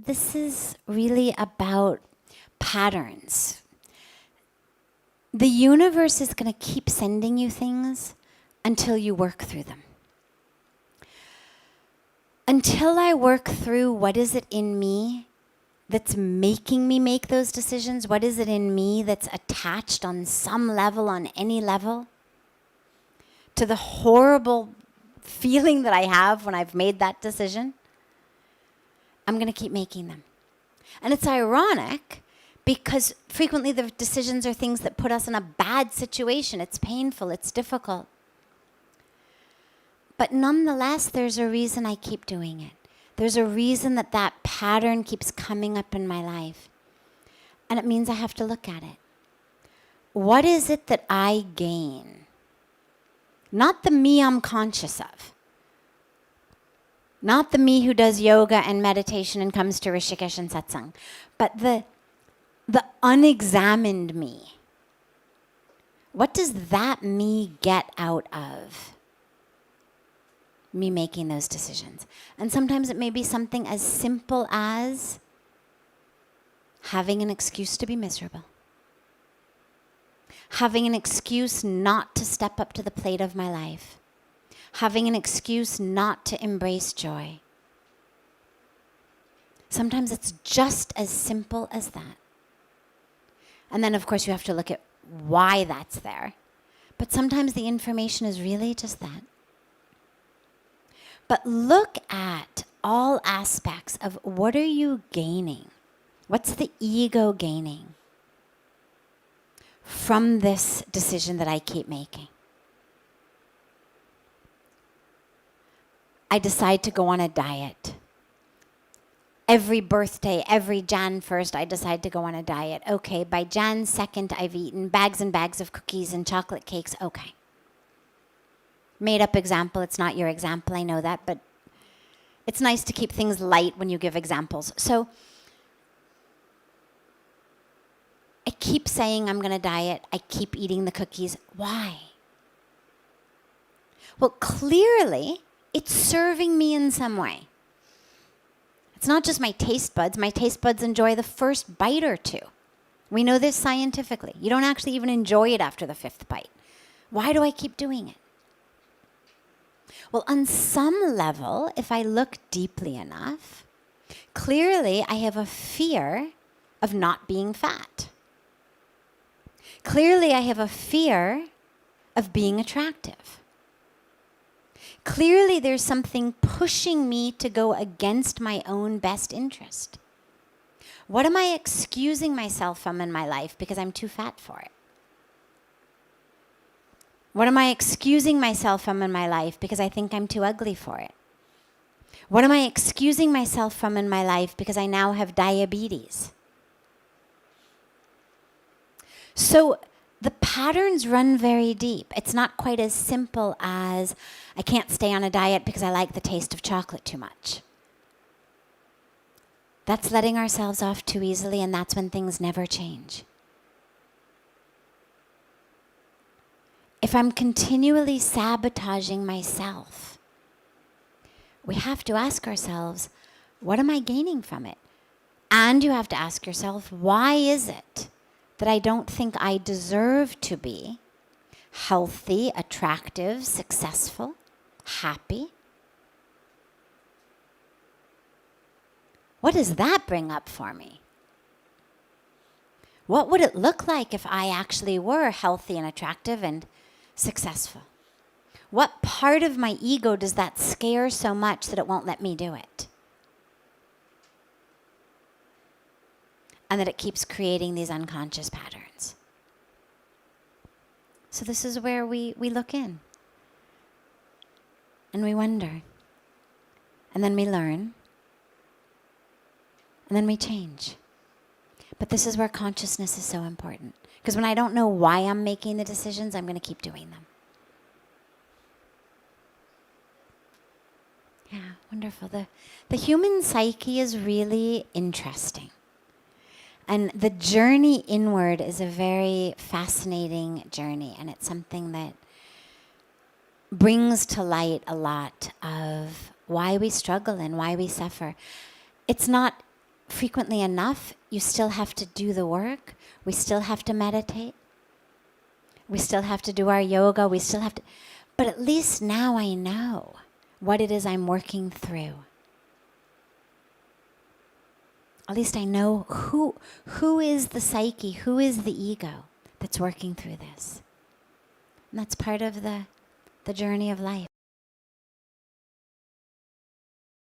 this is really about patterns. The universe is going to keep sending you things until you work through them. Until I work through what is it in me that's making me make those decisions, what is it in me that's attached on some level, on any level, to the horrible feeling that I have when I've made that decision, I'm going to keep making them. And it's ironic because frequently the decisions are things that put us in a bad situation. It's painful, it's difficult. But nonetheless, there's a reason I keep doing it. There's a reason that that pattern keeps coming up in my life. And it means I have to look at it. What is it that I gain? Not the me I'm conscious of. Not the me who does yoga and meditation and comes to Rishikesh and satsang. But the unexamined me. What does that me get out of me making those decisions? And sometimes it may be something as simple as having an excuse to be miserable. Having an excuse not to step up to the plate of my life. Having an excuse not to embrace joy. Sometimes it's just as simple as that. And then, of course, you have to look at why that's there. But sometimes the information is really just that. But look at all aspects of what are you gaining? What's the ego gaining from this decision that I keep making? I decide to go on a diet. Every birthday, every Jan 1st, I decide to go on a diet. Okay, by Jan 2nd, I've eaten bags and bags of cookies and chocolate cakes. Okay. Made up example, it's not your example, I know that, but it's nice to keep things light when you give examples. So I keep saying I'm going to diet. I keep eating the cookies. Why? Well, clearly, it's serving me in some way. It's not just my taste buds. My taste buds enjoy the first bite or two. We know this scientifically. You don't actually even enjoy it after the 5th bite. Why do I keep doing it? Well, on some level, if I look deeply enough, clearly I have a fear of not being fat. Clearly I have a fear of being attractive. Clearly there's something pushing me to go against my own best interest. What am I excusing myself from in my life because I'm too fat for it? What am I excusing myself from in my life because I think I'm too ugly for it? What am I excusing myself from in my life because I now have diabetes? So the patterns run very deep. It's not quite as simple as I can't stay on a diet because I like the taste of chocolate too much. That's letting ourselves off too easily, and that's when things never change. If I'm continually sabotaging myself, we have to ask ourselves, what am I gaining from it? And you have to ask yourself, why is it that I don't think I deserve to be healthy, attractive, successful, happy? What does that bring up for me? What would it look like if I actually were healthy and attractive and successful? What part of my ego does that scare so much that it won't let me do it? And that it keeps creating these unconscious patterns. So this is where we look in. And we wonder. And then we learn. And then we change. But this is where consciousness is so important. Because when I don't know why I'm making the decisions, I'm going to keep doing them. Yeah, wonderful. The human psyche is really interesting. And the journey inward is a very fascinating journey. And it's something that brings to light a lot of why we struggle and why we suffer. It's not frequently enough, you still have to do the work. We still have to meditate. We still have to do our yoga. We still have to, but at least now I know what it is I'm working through. At least I know who is the psyche, who is the ego that's working through this. And that's part of the journey of life.